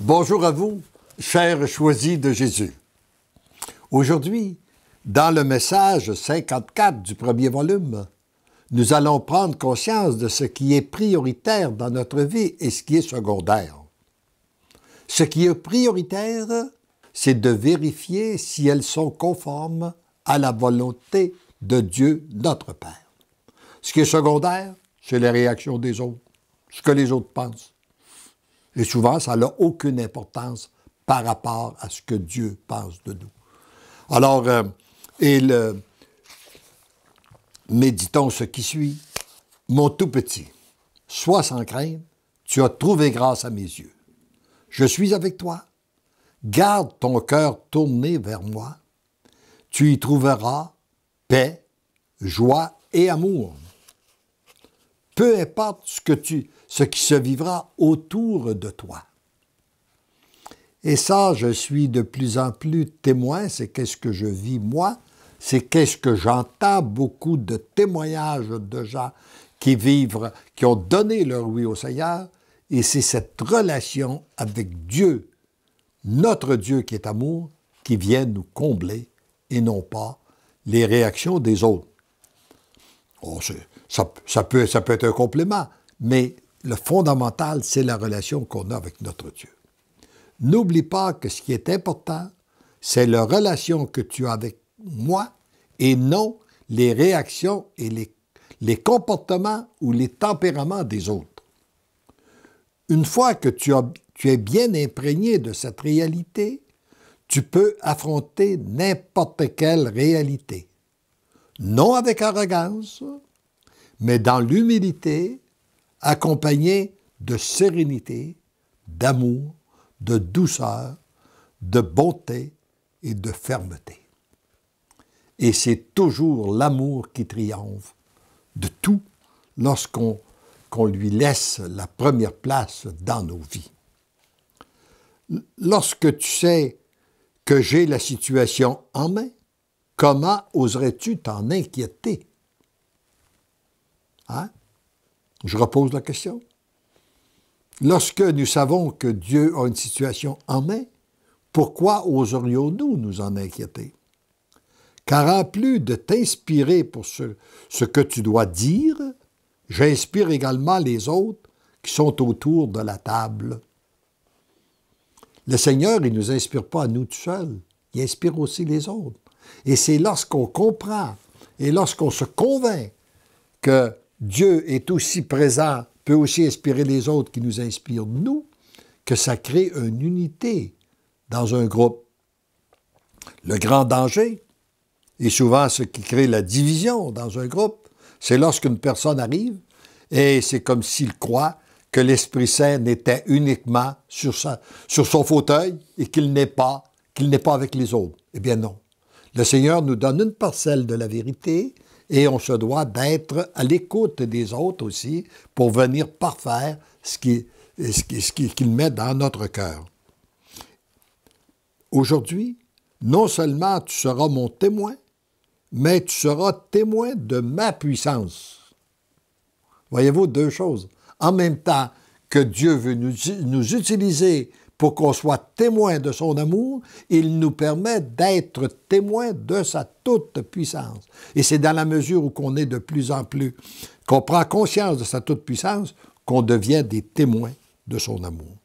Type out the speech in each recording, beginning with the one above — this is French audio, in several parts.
Bonjour à vous, chers choisis de Jésus. Aujourd'hui, dans le message 54 du premier volume, nous allons prendre conscience de ce qui est prioritaire dans notre vie et ce qui est secondaire. Ce qui est prioritaire, c'est de vérifier si elles sont conformes à la volonté de Dieu, notre Père. Ce qui est secondaire, c'est les réactions des autres, ce que les autres pensent. Et souvent, ça n'a aucune importance par rapport à ce que Dieu pense de nous. Alors, méditons ce qui suit. Mon tout petit, sois sans crainte, tu as trouvé grâce à mes yeux. Je suis avec toi. Garde ton cœur tourné vers moi. Tu y trouveras paix, joie et amour. Peu importe ce qui se vivra autour de toi. Et ça, je suis de plus en plus témoin, c'est qu'est-ce que je vis moi, c'est qu'est-ce que j'entends beaucoup de témoignages de gens qui ont donné leur oui au Seigneur, et c'est cette relation avec Dieu, notre Dieu qui est amour, qui vient nous combler et non pas les réactions des autres. Oh, ça peut être un complément, mais le fondamental, c'est la relation qu'on a avec notre Dieu. N'oublie pas que ce qui est important, c'est la relation que tu as avec moi et non les réactions et les comportements ou les tempéraments des autres. Une fois que tu es bien imprégné de cette réalité, tu peux affronter n'importe quelle réalité. Non avec arrogance, mais dans l'humilité, accompagné de sérénité, d'amour, de douceur, de bonté et de fermeté. Et c'est toujours l'amour qui triomphe de tout lorsqu'on lui laisse la première place dans nos vies. Lorsque tu sais que j'ai la situation en main, comment oserais-tu t'en inquiéter? Hein? Je repose la question. Lorsque nous savons que Dieu a une situation en main, pourquoi oserions-nous nous en inquiéter? Car en plus de t'inspirer pour ce que tu dois dire, j'inspire également les autres qui sont autour de la table. Le Seigneur, il ne nous inspire pas à nous tout seuls, il inspire aussi les autres. Et c'est lorsqu'on comprend et lorsqu'on se convainc que Dieu est aussi présent, peut aussi inspirer les autres qui nous inspirent nous, que ça crée une unité dans un groupe. Le grand danger, et souvent ce qui crée la division dans un groupe, c'est lorsqu'une personne arrive et c'est comme s'il croit que l'Esprit Saint n'était uniquement sur son fauteuil et qu'il n'est pas avec les autres. Eh bien non. Le Seigneur nous donne une parcelle de la vérité et on se doit d'être à l'écoute des autres aussi pour venir parfaire ce qu'il met dans notre cœur. Aujourd'hui, non seulement tu seras mon témoin, mais tu seras témoin de ma puissance. Voyez-vous, deux choses. En même temps que Dieu veut nous utiliser pour qu'on soit témoin de son amour, il nous permet d'être témoin de sa toute-puissance. Et c'est dans la mesure où qu'on est de plus en plus, qu'on prend conscience de sa toute-puissance, qu'on devient des témoins de son amour.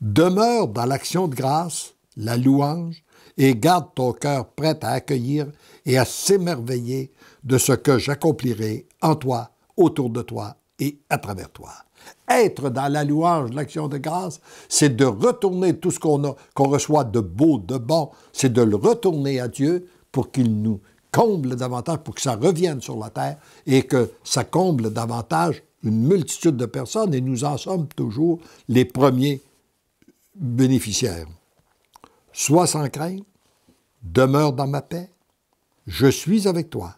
Demeure dans l'action de grâce, la louange, et garde ton cœur prêt à accueillir et à s'émerveiller de ce que j'accomplirai en toi, autour de toi et à travers toi. Être dans la louange, l'action de grâce, c'est de retourner tout ce qu'on reçoit de beau, de bon, c'est de le retourner à Dieu pour qu'il nous comble davantage, pour que ça revienne sur la terre et que ça comble davantage une multitude de personnes et nous en sommes toujours les premiers bénéficiaires. Sois sans crainte, demeure dans ma paix, je suis avec toi.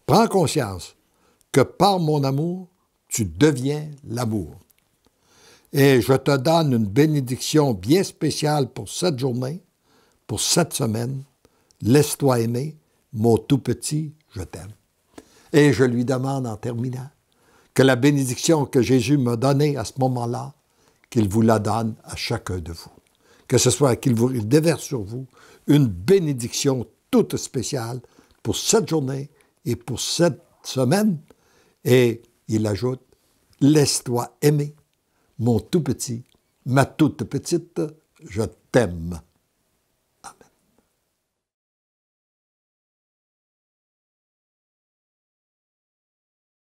Prends conscience que par mon amour, tu deviens l'amour. Et je te donne une bénédiction bien spéciale pour cette journée, pour cette semaine. Laisse-toi aimer, mon tout petit, je t'aime. Et je lui demande en terminant que la bénédiction que Jésus m'a donnée à ce moment-là, qu'il vous la donne à chacun de vous. Que ce soit qu'il vous déverse sur vous une bénédiction toute spéciale pour cette journée et pour cette semaine. Et il ajoute, laisse-toi aimer, mon tout petit, ma toute petite, je t'aime.